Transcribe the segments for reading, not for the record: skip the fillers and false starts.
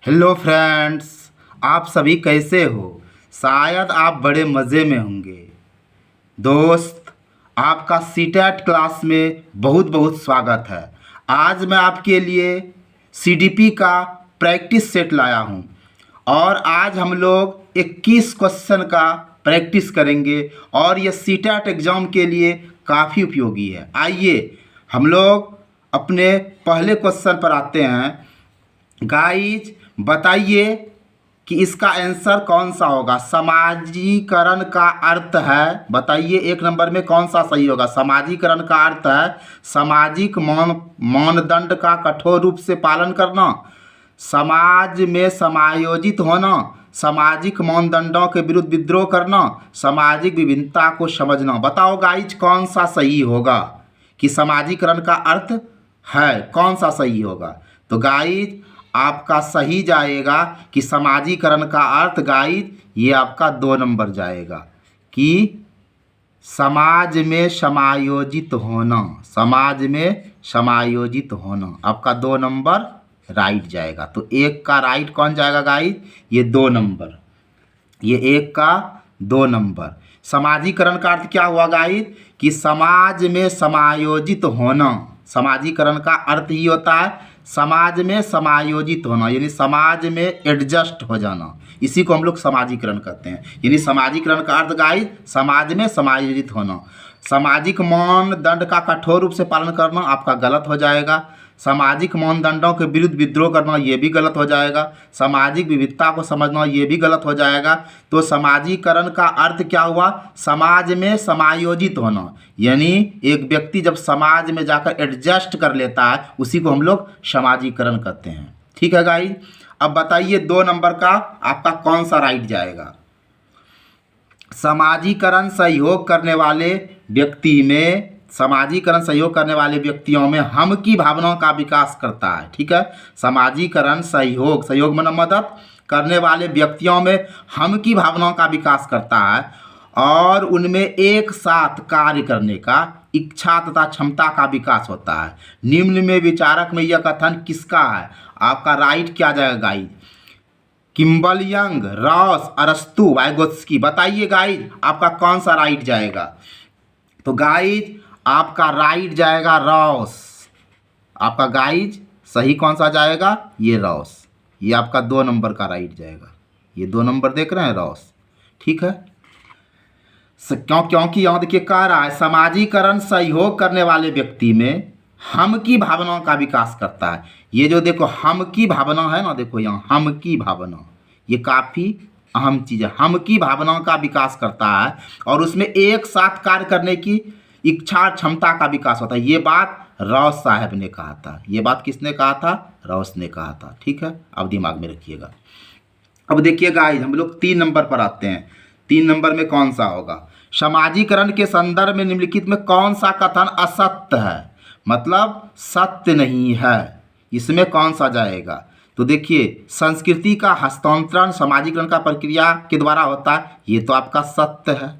Hello friends, आप सभी कैसे हो। शायद आप बड़े मज़े में होंगे। दोस्त, आपका सीटेट क्लास में बहुत बहुत स्वागत है। आज मैं आपके लिए सीडीपी का प्रैक्टिस सेट लाया हूं और आज हम लोग 21 क्वेश्चन का प्रैक्टिस करेंगे और यह सीटेट एग्ज़ाम के लिए काफ़ी उपयोगी है। आइए हम लोग अपने पहले क्वेश्चन पर आते हैं। गाइज, बताइए कि इसका आंसर कौन सा होगा। समाजीकरण का अर्थ है, बताइए एक नंबर में कौन सा सही होगा। समाजीकरण का अर्थ है सामाजिक मानदंड का कठोर रूप से पालन करना, समाज में समायोजित होना, सामाजिक मानदंडों के विरुद्ध विद्रोह करना, सामाजिक विभिन्नता को समझना। बताओ गाइज कौन सा सही होगा कि समाजीकरण का अर्थ है, कौन सा सही होगा। तो गाइज आपका सही जाएगा कि समाजीकरण का अर्थ गाइज ये आपका 2 नंबर जाएगा कि समाज में समायोजित होना, समाज में समायोजित होना। आपका 2 नंबर राइट जाएगा। तो 1 का राइट कौन जाएगा गाइज, ये 2 नंबर, ये 1 का 2 नंबर। समाजीकरण का अर्थ क्या हुआ गाइज कि समाज में समायोजित होना। समाजीकरण का अर्थ ही होता है समाज में समायोजित होना, यानी समाज में एडजस्ट हो जाना। इसी को हम लोग समाजीकरण कहते हैं। यानी समाजीकरण का अर्थ गाइज समाज में समायोजित होना। सामाजिक मानदंड का कठोर रूप से पालन करना आपका गलत हो जाएगा। सामाजिक मानदंडों के विरुद्ध विद्रोह करना ये भी गलत हो जाएगा। सामाजिक विविधता को समझना ये भी गलत हो जाएगा। तो समाजीकरण का अर्थ क्या हुआ, समाज में समायोजित होना, यानी एक व्यक्ति जब समाज में जाकर एडजस्ट कर लेता है उसी को हम लोग समाजीकरण कहते हैं। ठीक है गाइस, अब बताइए 2 नंबर का आपका कौन सा राइट जाएगा। समाजीकरण सहयोग करने वाले व्यक्ति में, समाजीकरण सहयोग करने वाले व्यक्तियों में हम की भावनाओं का विकास करता है। ठीक है, समाजीकरण सहयोग, सहयोग में मदद करने वाले व्यक्तियों में हम की भावनाओं का विकास करता है और उनमें एक साथ कार्य करने का इच्छा तथा क्षमता का विकास होता है। निम्न में विचारक में यह कथन किसका है। आपका राइट क्या जाएगा गाइज, किम्बल यंग, रॉस, अरस्तु, वाइगोत्स्की। बताइए गाइज आपका कौन सा राइट जाएगा। तो गाइज आपका राइट जाएगा रॉस। आपका गाइज सही कौन सा जाएगा, ये रॉस। ये आपका 2 नंबर का राइट जाएगा। ये 2 नंबर देख रहे हैं, रॉस। ठीक है, क्योंकि यहाँ देखिए कह रहा है समाजीकरण सहयोग करने वाले व्यक्ति में हम की भावनाओं का विकास करता है। ये जो देखो हम की भावना है ना, देखो यहाँ हम की भावना, ये काफ़ी अहम चीज़ है। हम की भावनाओं का विकास करता है और उसमें एक साथ कार्य करने की इच्छा क्षमता का विकास होता है। ये बात रॉस साहब ने कहा था। ये बात किसने कहा था, रॉस ने कहा था। ठीक है, अब दिमाग में रखिएगा। अब देखिए गाइस हम लोग 3 नंबर पर आते हैं। 3 नंबर में कौन सा होगा, समाजीकरण के संदर्भ में निम्नलिखित में कौन सा कथन असत्य है, मतलब सत्य नहीं है, इसमें कौन सा जाएगा। तो देखिए संस्कृति का हस्तांतरण समाजीकरण का प्रक्रिया के द्वारा होता है, ये तो आपका सत्य है।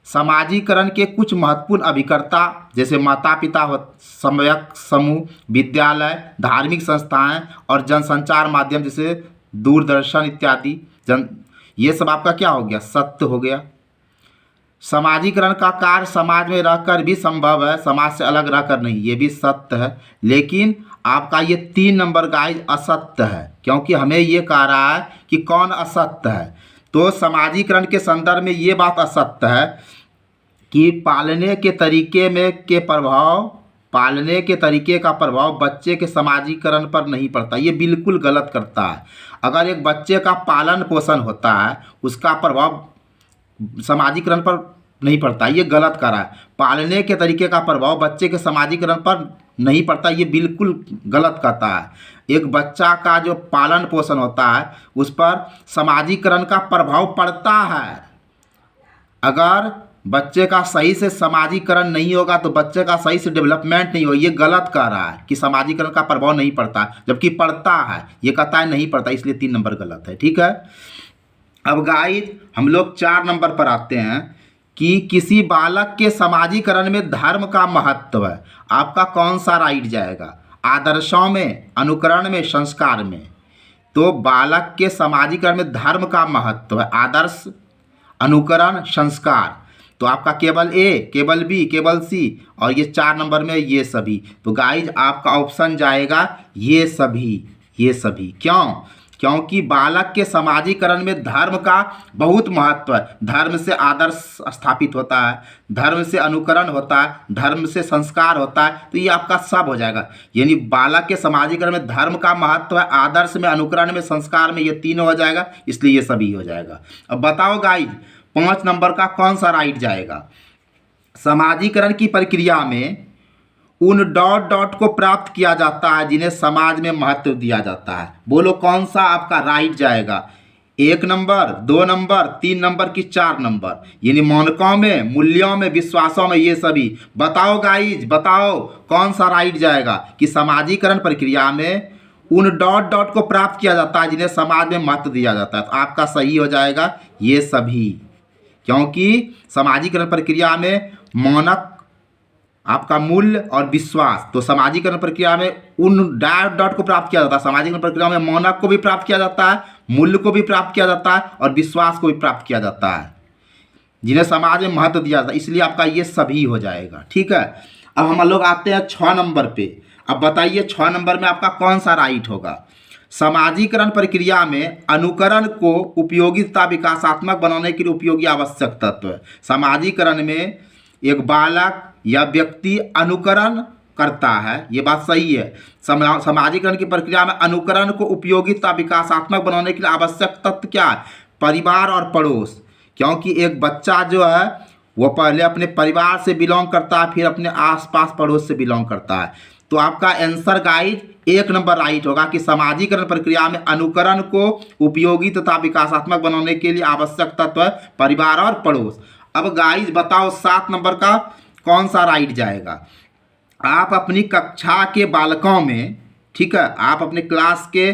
समाजीकरण के कुछ महत्वपूर्ण अभिकर्ता जैसे माता पिता, समयक समूह, विद्यालय, धार्मिक संस्थाएं और जनसंचार माध्यम जैसे दूरदर्शन इत्यादि, ये सब आपका क्या हो गया, सत्य हो गया। समाजीकरण का कार्य समाज में रहकर भी संभव है, समाज से अलग रहकर नहीं, ये भी सत्य है। लेकिन आपका ये 3 नंबर गाइज असत्य है, क्योंकि हमें ये कह रहा है कि कौन असत्य है। तो समाजीकरण के संदर्भ में ये बात असत्य है कि पालने के तरीके में के प्रभाव, पालने के तरीके का प्रभाव बच्चे के समाजीकरण पर नहीं पड़ता। ये बिल्कुल गलत करता है। अगर एक बच्चे का पालन पोषण होता है उसका प्रभाव समाजीकरण पर नहीं पड़ता, ये गलत कर रहा है। पालने के तरीके का प्रभाव बच्चे के समाजीकरण पर नहीं पड़ता, ये बिल्कुल गलत कहता है। एक बच्चा का जो पालन पोषण होता है उस पर समाजीकरण का प्रभाव पड़ता है। अगर बच्चे का सही से समाजीकरण नहीं होगा तो बच्चे का सही से डेवलपमेंट नहीं होगा। ये गलत कह रहा है कि समाजीकरण का प्रभाव नहीं पड़ता, जबकि पड़ता है। ये कहता है नहीं पड़ता, इसलिए 3 नंबर गलत है। ठीक है, अब गाइस हम लोग 4 नंबर पर आते हैं कि किसी बालक के समाजीकरण में धर्म का महत्व है। आपका कौन सा राइट जाएगा, आदर्शों में, अनुकरण में, संस्कार में। तो बालक के समाजीकरण में धर्म का महत्व है, आदर्श, अनुकरण, संस्कार। तो आपका केवल ए, केवल बी, केवल सी, और ये 4 नंबर में ये सभी। तो गाइज आपका ऑप्शन जाएगा ये सभी, ये सभी। क्यों? क्योंकि बालक के समाजीकरण में धर्म का बहुत महत्व है। धर्म से आदर्श स्थापित होता है, धर्म से अनुकरण होता है, धर्म से संस्कार होता है। तो ये आपका सब हो जाएगा। यानी बालक के समाजीकरण में धर्म का महत्व है, आदर्श में, अनुकरण में, संस्कार में, ये तीनों हो जाएगा, इसलिए ये सभी हो जाएगा। अब बताओ गाइज 5 नंबर का कौन सा राइट जाएगा? समाजीकरण की प्रक्रिया में उन डॉट डॉट को प्राप्त किया जाता है जिन्हें समाज में महत्व दिया जाता है। बोलो कौन सा आपका राइट जाएगा? 1 नंबर, 2 नंबर, 3 नंबर की 4 नंबर? यानी मानकों में, मूल्यों में, विश्वासों में, ये सभी। बताओ गाइज, बताओ कौन सा राइट जाएगा कि समाजीकरण प्रक्रिया में उन डॉट डॉट को प्राप्त किया जाता है जिन्हें समाज में महत्व दिया जाता है। तो आपका सही हो जाएगा ये सभी, क्योंकि समाजीकरण प्रक्रिया में मानक, आपका मूल्य और विश्वास। तो समाजीकरण प्रक्रिया में उन डॉट डॉट को प्राप्त किया जाता है। समाजीकरण प्रक्रिया में मानक को भी प्राप्त किया जाता है, मूल्य को भी प्राप्त किया जाता है, और विश्वास को भी प्राप्त किया जाता है जिन्हें समाज में महत्व दिया जाता है। इसलिए आपका ये सभी हो जाएगा। ठीक है, अब हम लोग आते हैं 6 नंबर पे। अब बताइए 6 नंबर में आपका कौन सा राइट होगा? समाजीकरण प्रक्रिया में अनुकरण को उपयोगी तथा विकासात्मक बनाने के लिए उपयोगी आवश्यक तत्व है। समाजीकरण में एक बालक या व्यक्ति अनुकरण करता है, ये बात सही है। समाजीकरण की प्रक्रिया में अनुकरण को उपयोगी तथा विकासात्मक बनाने के लिए आवश्यक तत्व क्या है? परिवार और पड़ोस। क्योंकि एक बच्चा जो है वो पहले अपने परिवार से बिलोंग करता है, फिर अपने आसपास पड़ोस से बिलोंग करता है। तो आपका आंसर गाइड 1 नंबर राइट होगा कि समाजीकरण प्रक्रिया में अनुकरण को उपयोगी तथा विकासात्मक बनाने के लिए आवश्यक तत्व है परिवार और पड़ोस। अब गाइज बताओ 7 नंबर का कौन सा राइट जाएगा? आप अपनी कक्षा के बालकों में, ठीक है, आप अपने क्लास के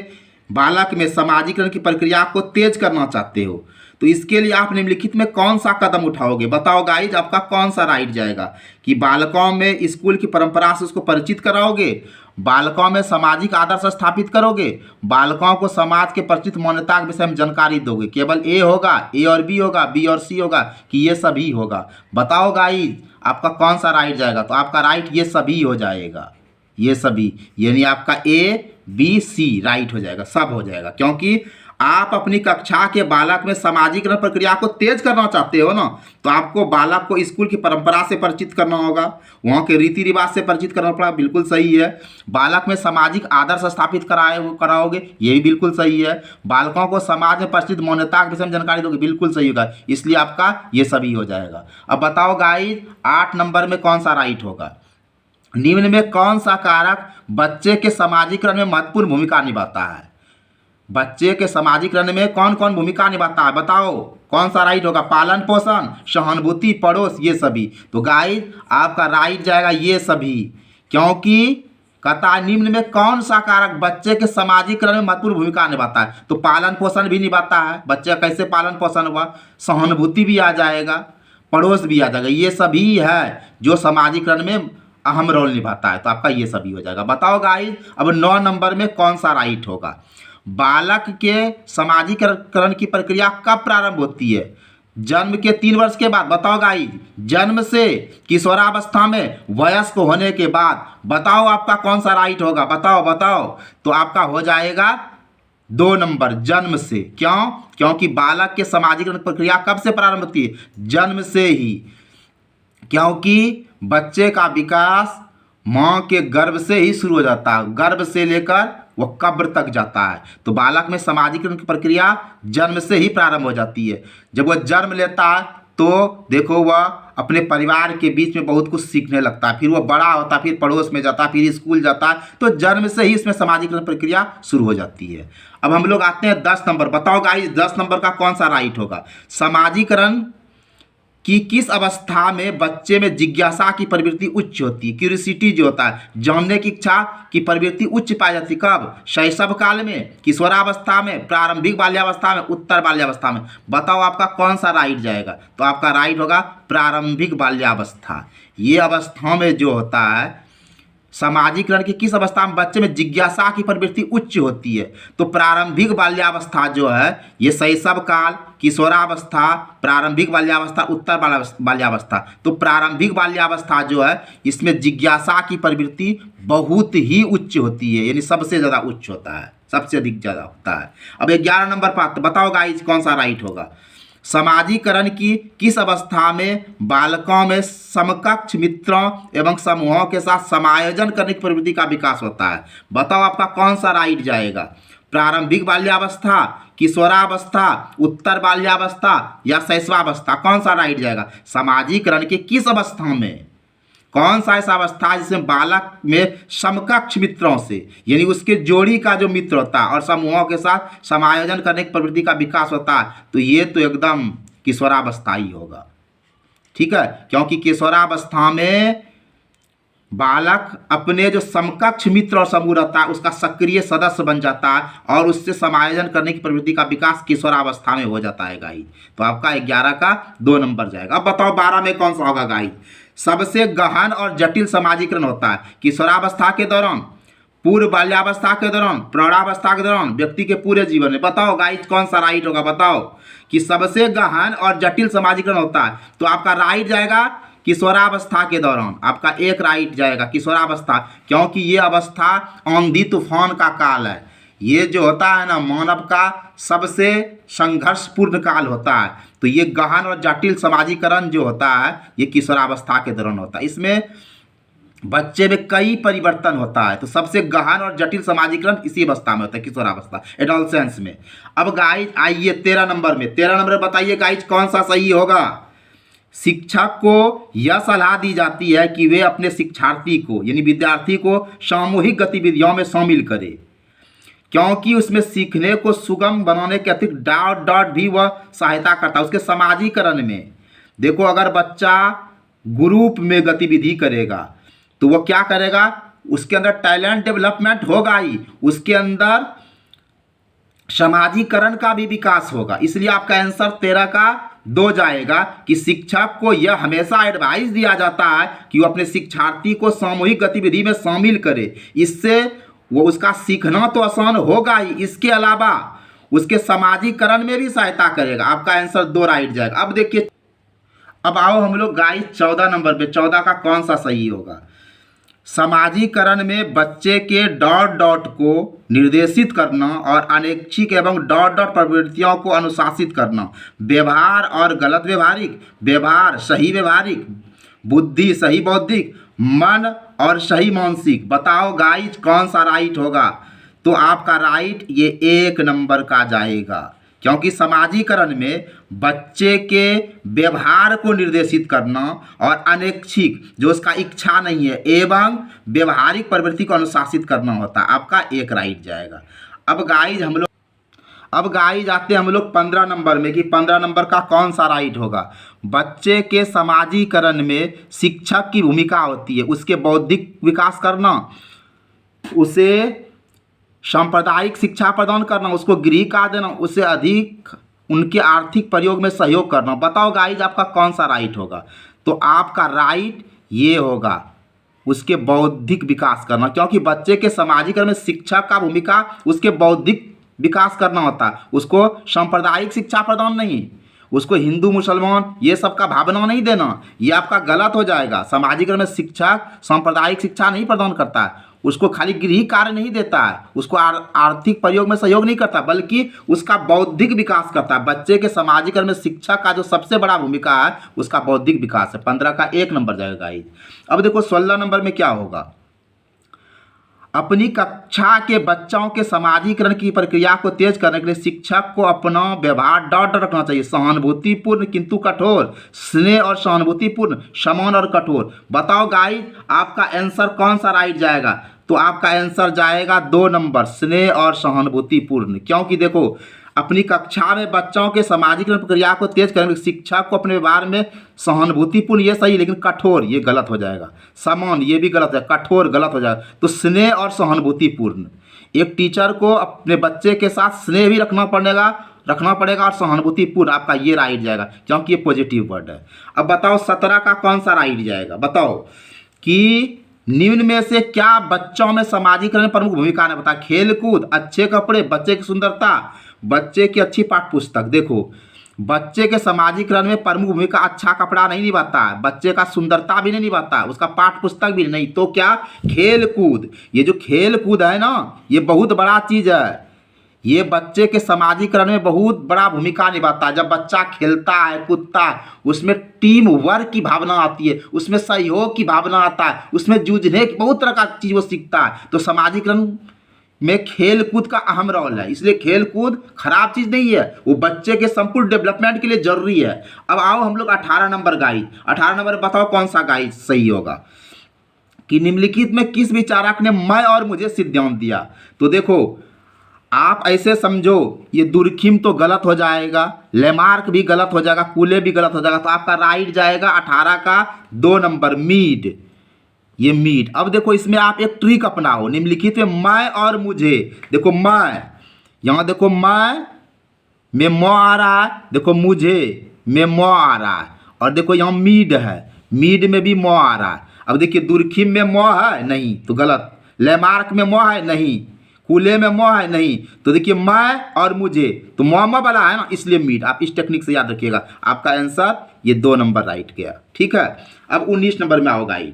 बालक में समाजीकरण की प्रक्रिया को तेज करना चाहते हो, तो इसके लिए आप निम्नलिखित में कौन सा कदम उठाओगे? बताओ गाइज आपका कौन सा राइट जाएगा? कि बालकों में स्कूल की परंपरा से उसको परिचित कराओगे, बालकों में सामाजिक आदर्श स्थापित करोगे, बालकों को समाज के प्रचलित मान्यता के विषय में जानकारी दोगे। केवल ए होगा, ए और बी होगा, बी और सी होगा, कि ये सभी होगा? बताओ गाइज आपका कौन सा राइट जाएगा? तो आपका राइट ये सभी हो जाएगा, ये सभी। यानी आपका ए, बी, सी राइट हो जाएगा, सब हो जाएगा। क्योंकि आप अपनी कक्षा के बालक में समाजीकरण प्रक्रिया को तेज करना चाहते हो ना, तो आपको बालक को स्कूल की परंपरा से परिचित करना होगा, वहाँ के रीति रिवाज से परिचित करना पड़ा, बिल्कुल सही है। बालक में सामाजिक आदर्श स्थापित कराओगे, ये भी बिल्कुल सही है। बालकों को समाज में प्रचलित मान्यता के विषय में जानकारी दोगे, बिल्कुल सही होगा। इसलिए आपका ये सभी हो जाएगा। अब बताओ गाइज 8 नंबर में कौन सा राइट होगा? निम्न में कौन सा कारक बच्चे के समाजीकरण में महत्वपूर्ण भूमिका निभाता है? बच्चे के समाजीकरण में कौन कौन भूमिका निभाता है? बताओ कौन सा राइट होगा? पालन पोषण, सहानुभूति, पड़ोस, ये सभी। तो गाइज आपका राइट जाएगा ये सभी, क्योंकि कहता निम्न में कौन सा कारक बच्चे के समाजीकरण में महत्वपूर्ण भूमिका निभाता है? तो पालन पोषण भी निभाता है। बच्चे का कैसे पालन पोषण हुआ? सहानुभूति भी आ जाएगा, पड़ोस भी आ जाएगा। ये सभी है जो समाजीकरण में अहम रोल निभाता है। तो आपका ये सभी हो जाएगा। बताओ गाइज अब 9 नंबर में कौन सा राइट होगा? बालक के समाजीकरण की प्रक्रिया कब प्रारंभ होती है? जन्म के 3 वर्ष के बाद। बताओ गाइज, जन्म से किशोरावस्था में, वयस्क होने के बाद। बताओ आपका कौन सा राइट होगा? बताओ बताओ। तो आपका हो जाएगा 2 नंबर, जन्म से। क्यों? क्योंकि बालक के समाजीकरण प्रक्रिया कब से प्रारंभ होती है? जन्म से ही। क्योंकि बच्चे का विकास माँ के गर्भ से ही शुरू हो जाता है, गर्भ से लेकर वो कब्र तक जाता है। तो बालक में समाजीकरण की प्रक्रिया जन्म से ही प्रारंभ हो जाती है। जब वह जन्म लेता है तो देखो वह अपने परिवार के बीच में बहुत कुछ सीखने लगता है, फिर वो बड़ा होता है, फिर पड़ोस में जाता है, फिर स्कूल जाता है। तो जन्म से ही इसमें समाजीकरण प्रक्रिया शुरू हो जाती है। अब हम लोग आते हैं 10 नंबर। बताओ गाइस 10 नंबर का कौन सा राइट होगा? समाजीकरण कि किस अवस्था में बच्चे में जिज्ञासा की प्रवृत्ति उच्च होती है? क्यूरियोसिटी जो होता है, जानने की इच्छा की प्रवृत्ति उच्च पाई जाती है। कब? शैशव काल में, किशोरावस्था में, प्रारंभिक बाल्यावस्था में, उत्तर बाल्यावस्था में। बताओ आपका कौन सा राइट जाएगा? तो आपका राइट होगा प्रारंभिक बाल्यावस्था। ये अवस्था में जो होता है सामाजिकरण की किस अवस्था में बच्चे में जिज्ञासा की प्रवृत्ति उच्च होती है? तो प्रारंभिक बाल्यावस्था जो है ये शैशव काल, किशोरावस्था, प्रारंभिक बाल्यावस्था, उत्तर बाल्यावस्था। तो प्रारंभिक बाल्यावस्था जो है इसमें जिज्ञासा की प्रवृत्ति बहुत ही उच्च होती है, यानी सबसे ज़्यादा उच्च होता है, सबसे अधिक ज़्यादा होता है। अब 11 नंबर पर बताओ गाइस कौन सा राइट होगा? समाजीकरण की किस अवस्था में बालकों में समकक्ष मित्रों एवं समूहों के साथ समायोजन करने की प्रवृत्ति का विकास होता है? बताओ आपका कौन सा राइट जाएगा? प्रारंभिक बाल्यावस्था, किशोरावस्था, उत्तर बाल्यावस्था या शैशवावस्था? कौन सा राइट जाएगा? समाजीकरण के किस अवस्था में, कौन सा ऐसा अवस्था है जिसमें बालक में समकक्ष मित्रों से, यानी उसके जोड़ी का जो मित्र होता है और समूहों के साथ समायोजन करने की प्रवृत्ति का विकास होता है? तो ये तो एकदम किशोरावस्था ही होगा, ठीक है, क्योंकि किशोरावस्था में बालक अपने जो समकक्ष मित्र और समूह रहता है उसका सक्रिय सदस्य बन जाता है और उससे समायोजन करने की प्रवृत्ति का विकास किशोरावस्था में हो जाता है गाइस। तो आपका 11 का 2 नंबर जाएगा। अब बताओ 12 में कौन सा होगा गाइस? सबसे गहन और जटिल समाजीकरण होता है किशोरावस्था के दौरान, पूर्व बाल्यावस्था के दौरान, प्रौढ़ावस्था के दौरान, व्यक्ति के पूरे जीवन में। बताओ गाइस कौन सा राइट होगा? बताओ कि सबसे गहन और जटिल समाजीकरण होता है, तो आपका राइट जाएगा किशोरावस्था के दौरान। आपका एक राइट जाएगा किशोरावस्था, क्योंकि ये अवस्था आंधी तूफान का काल है। ये जो होता है ना मानव का सबसे संघर्षपूर्ण काल होता है। तो ये गहन और जटिल समाजीकरण जो होता है ये किशोरावस्था के दौरान होता है। इसमें बच्चे में कई परिवर्तन होता है। तो सबसे गहन और जटिल समाजीकरण इसी अवस्था में होता है, किशोरावस्था, एडोलसेंस में। अब गाइज आइए 13 नंबर में, 13 नंबर बताइए गाइज कौन सा सही होगा? शिक्षक को यह सलाह दी जाती है कि वे अपने शिक्षार्थी को यानी विद्यार्थी को सामूहिक गतिविधियों में शामिल करें, क्योंकि उसमें सीखने को सुगम बनाने के अतिरिक्त डॉट भी वह सहायता करता है उसके समाजीकरण में। देखो अगर बच्चा ग्रुप में गतिविधि करेगा तो वो क्या करेगा, उसके अंदर टैलेंट डेवलपमेंट होगा ही, उसके अंदर समाजीकरण का भी विकास होगा। इसलिए आपका आंसर 13 का 2 जाएगा कि शिक्षक को यह हमेशा एडवाइस दिया जाता है कि वो अपने शिक्षार्थी को सामूहिक गतिविधि में शामिल करे। इससे वो उसका सीखना तो आसान होगा ही, इसके अलावा उसके समाजीकरण में भी सहायता करेगा। आपका आंसर 2 राइट जाएगा। अब देखिए, अब आओ हम लोग गाइस 14 नंबर पे, 14 का कौन सा सही होगा? समाजीकरण में बच्चे के डॉट को निर्देशित करना और अनैच्छिक एवं डॉट प्रवृत्तियों को अनुशासित करना, व्यवहार और गलत व्यवहारिक, व्यवहार सही व्यवहारिक, बुद्धि सही बौद्धिक, मन और सही मानसिक। बताओ गाइज कौन सा राइट होगा? तो आपका राइट ये 1 नंबर का जाएगा, क्योंकि समाजीकरण में बच्चे के व्यवहार को निर्देशित करना और अनैच्छिक जो उसका इच्छा नहीं है एवं व्यवहारिक प्रवृत्ति को अनुशासित करना होता है। आपका 1 राइट जाएगा। अब गाइज आते हैं हम लोग 15 नंबर में कि 15 नंबर का कौन सा राइट होगा? बच्चे के समाजीकरण में शिक्षक की भूमिका होती है उसके बौद्धिक विकास करना, उसे सांप्रदायिक शिक्षा प्रदान करना, उसको गृह कार्य देना, उसे अधिक उनके आर्थिक प्रयोग में सहयोग करना। बताओ गाइज आपका कौन सा राइट होगा? तो आपका राइट ये होगा उसके बौद्धिक विकास करना, क्योंकि बच्चे के समाजीकरण में शिक्षक का भूमिका उसके बौद्धिक विकास करना होता है, उसको सांप्रदायिक शिक्षा प्रदान नहीं, उसको हिंदू मुसलमान ये सब का भावना नहीं देना, ये आपका गलत हो जाएगा। समाजीकरण में शिक्षक सांप्रदायिक शिक्षा नहीं प्रदान करता है, उसको खाली गृह कार्य नहीं देता है, उसको आर्थिक प्रयोग में सहयोग नहीं करता, बल्कि उसका बौद्धिक विकास करता है। बच्चे के समाजीकरण में शिक्षक का जो सबसे बड़ा भूमिका है उसका बौद्धिक विकास है। 15 का 1 नंबर जाएगा। अब देखो 16 नंबर में क्या होगा? अपनी कक्षा के बच्चों के समाजीकरण की प्रक्रिया को तेज करने के लिए शिक्षक को अपना व्यवहार डॉट रखना चाहिए, सहानुभूतिपूर्ण किंतु कठोर, स्नेह और सहानुभूतिपूर्ण, समान और कठोर। बताओ गाइस आपका आंसर कौन सा राइट जाएगा? तो आपका आंसर जाएगा 2 नंबर, स्नेह और सहानुभूतिपूर्ण। क्योंकि देखो अपनी कक्षा में बच्चों के सामाजिकरण प्रक्रिया को तेज करने के शिक्षक को अपने व्यवहार में सहानुभूतिपूर्ण ये सही, लेकिन कठोर ये गलत हो जाएगा, समान ये भी गलत है, कठोर गलत हो जाएगा। तो स्नेह और सहानुभूतिपूर्ण, एक टीचर को अपने बच्चे के साथ स्नेह भी रखना पड़ेगा और सहानुभूतिपूर्ण, आपका ये राइट जाएगा क्योंकि ये पॉजिटिव वर्ड है। अब बताओ 17 का कौन सा राइट जाएगा? बताओ कि निम्न में से क्या बच्चों में सामाजिकरण में प्रमुख भूमिका निभाता है? खेलकूद, अच्छे कपड़े, बच्चे की सुंदरता, बच्चे की अच्छी पाठ्य पुस्तक। देखो, बच्चे के सामाजिकरण में प्रमुख भूमिका अच्छा कपड़ा नहीं निभाता है, बच्चे का सुंदरता भी नहीं निभाता है, उसका पाठ्य पुस्तक भी नहीं, तो क्या? खेल कूद। ये जो खेल कूद है ना, ये बहुत बड़ा चीज़ है। ये बच्चे के सामाजिकरण में बहुत बड़ा भूमिका निभाता है। जब बच्चा खेलता है, कूदता है, उसमें टीम वर्क की भावना आती है, उसमें सहयोग की भावना आता है, उसमें जूझने की बहुत तरह का चीज़ वो सीखता है। तो सामाजिकरण में खेल कूद का अहम रोल है, इसलिए खेल कूद खराब चीज़ नहीं है, वो बच्चे के संपूर्ण डेवलपमेंट के लिए जरूरी है। अब आओ हम लोग 18 नंबर गाइड। 18 नंबर बताओ कौन सा गाइड सही होगा कि निम्नलिखित में किस विचारक ने मैं और मुझे सिद्धांत दिया? तो देखो, आप ऐसे समझो, ये दुर्खिम तो गलत हो जाएगा, लेमार्क भी गलत हो जाएगा, कूले भी गलत हो जाएगा, तो आपका राइट जाएगा 18 का 2 नंबर मीड। ये मीड। अब देखो, इसमें आप एक ट्रिक अपनाओ। निम्नलिखित में मैं और मुझे, देखो मैं, यहाँ देखो मैं में म आ रहा है, देखो मुझे में म आ रहा है, और देखो यहाँ मीड है, मीड में भी म आ रहा है। अब देखिए, दुर्खिम में म है नहीं, तो गलत। लेमार्क में म है नहीं, कूले में म है नहीं, तो देखिए मैं और मुझे, तो म वाला है ना, इसलिए मीट। आप इस टेक्निक से याद रखिएगा, आपका आंसर ये 2 नंबर राइट गया। ठीक है, अब 19 नंबर में आओ गाइड।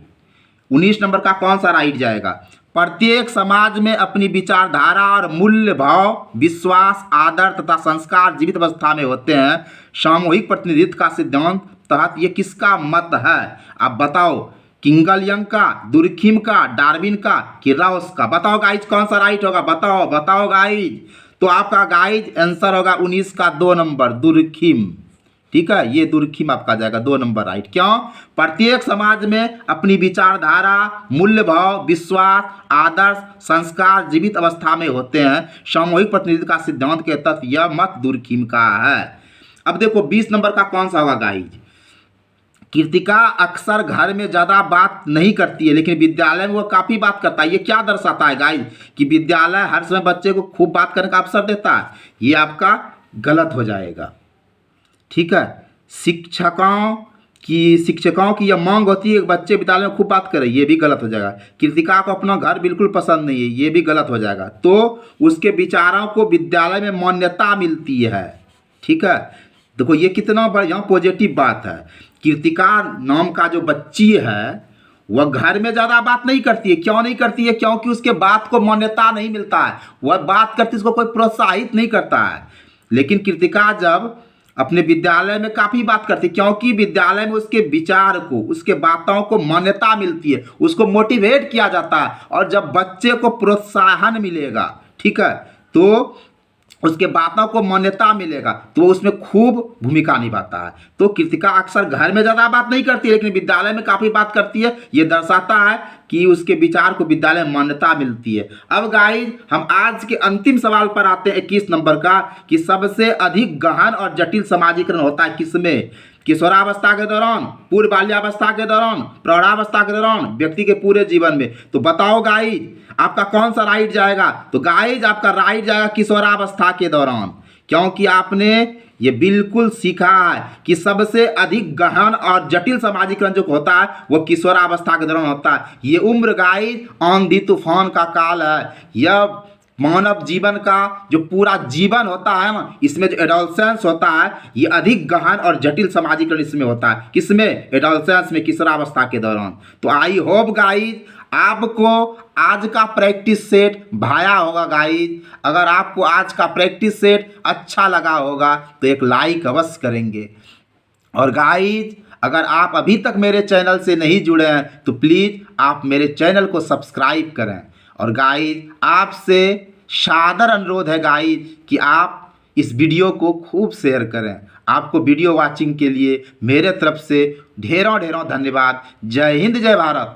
19 नंबर का कौन सा राइट जाएगा? प्रत्येक समाज में अपनी विचारधारा और मूल्य, भाव, विश्वास, आदर तथा संस्कार जीवित अवस्था में होते हैं। सामूहिक प्रतिनिधित्व का सिद्धांत तहत ये किसका मत है? आप बताओ, किंगल यंग का, दुर्खिम का, डार्विन का कि राउस का? बताओ गाइज कौन सा राइट होगा, बताओ बताओ गाइज। तो आपका गाइज आंसर होगा 19 का 2 नंबर, दुर्खिम। ठीक है, ये दुर्खिम आपका जाएगा 2 नंबर राइट। क्यों? प्रत्येक समाज में अपनी विचारधारा, मूल्य, भाव, विश्वास, आदर्श, संस्कार जीवित अवस्था में होते हैं। सामूहिक प्रतिनिधित्व का सिद्धांत के तहत यह मत दुर्खिम का है। अब देखो 20 नंबर का कौन सा होगा गाइज? कृतिका अक्सर घर में ज़्यादा बात नहीं करती है, लेकिन विद्यालय में वो काफ़ी बात करता है। ये क्या दर्शाता है गाइज? कि विद्यालय हर समय बच्चे को खूब बात करने का अवसर देता है। ये आपका गलत हो जाएगा। ठीक है, शिक्षकों की यह मांग होती है कि बच्चे विद्यालय में खूब बात करें, ये भी गलत हो जाएगा। कृतिका को अपना घर बिल्कुल पसंद नहीं है, ये भी गलत हो जाएगा। तो उसके विचारों को विद्यालय में मान्यता मिलती है। ठीक है, देखो ये कितना बढ़िया पॉजिटिव बात है। कृतिका नाम का जो बच्ची है, वह घर में ज़्यादा बात नहीं करती है। क्यों नहीं करती है? क्योंकि उसके बात को मान्यता नहीं मिलता है। वह बात करती है, उसको कोई प्रोत्साहित नहीं करता है। लेकिन कृतिका जब अपने विद्यालय में काफ़ी बात करती है, क्योंकि विद्यालय में उसके विचार को, उसके बातों को मान्यता मिलती है, उसको मोटिवेट किया जाता है। और जब बच्चे को प्रोत्साहन मिलेगा, ठीक है, तो उसके बातों को मान्यता मिलेगा, तो उसमें खूब भूमिका निभाता है। तो कृतिका अक्सर घर में ज़्यादा बात नहीं करती है, लेकिन विद्यालय में काफ़ी बात करती है। ये दर्शाता है कि उसके विचार को विद्यालय में मान्यता मिलती है। अब गाइज हम आज के अंतिम सवाल पर आते हैं 21 नंबर का, कि सबसे अधिक गहन और जटिल समाजीकरण होता है किसमें? किशोरावस्था के दौरान, पूर्व बाल्यावस्था के दौरान, प्रौढ़ावस्था के दौरान, व्यक्ति के पूरे जीवन में? तो बताओ गाइज आपका कौन सा राइट जाएगा? तो गाइज आपका राइट जाएगा किशोरावस्था के दौरान, क्योंकि आपने ये बिल्कुल सीखा है कि सबसे अधिक गहन और जटिल सामाजिकरण जो होता है वो किशोरावस्था के दौरान होता है। ये उम्र गाइज आंधी तूफान का काल है। यह मानव जीवन का जो पूरा जीवन होता है ना, इसमें जो एडोलसेंस होता है, ये अधिक गहन और जटिल सामाजिकरण इसमें होता है। किसमें? एडोलसेंस में, किशोरावस्था के दौरान। तो आई होप गाइज आपको आज का प्रैक्टिस सेट भाया होगा गाइज। अगर आपको आज का प्रैक्टिस सेट अच्छा लगा होगा तो एक लाइक अवश्य करेंगे। और गाइज अगर आप अभी तक मेरे चैनल से नहीं जुड़े हैं तो प्लीज़ आप मेरे चैनल को सब्सक्राइब करें। और गाइज आपसे सादर अनुरोध है गाइज कि आप इस वीडियो को खूब शेयर करें। आपको वीडियो वाचिंग के लिए मेरे तरफ से ढेरों ढेरों धन्यवाद। जय हिंद, जय भारत।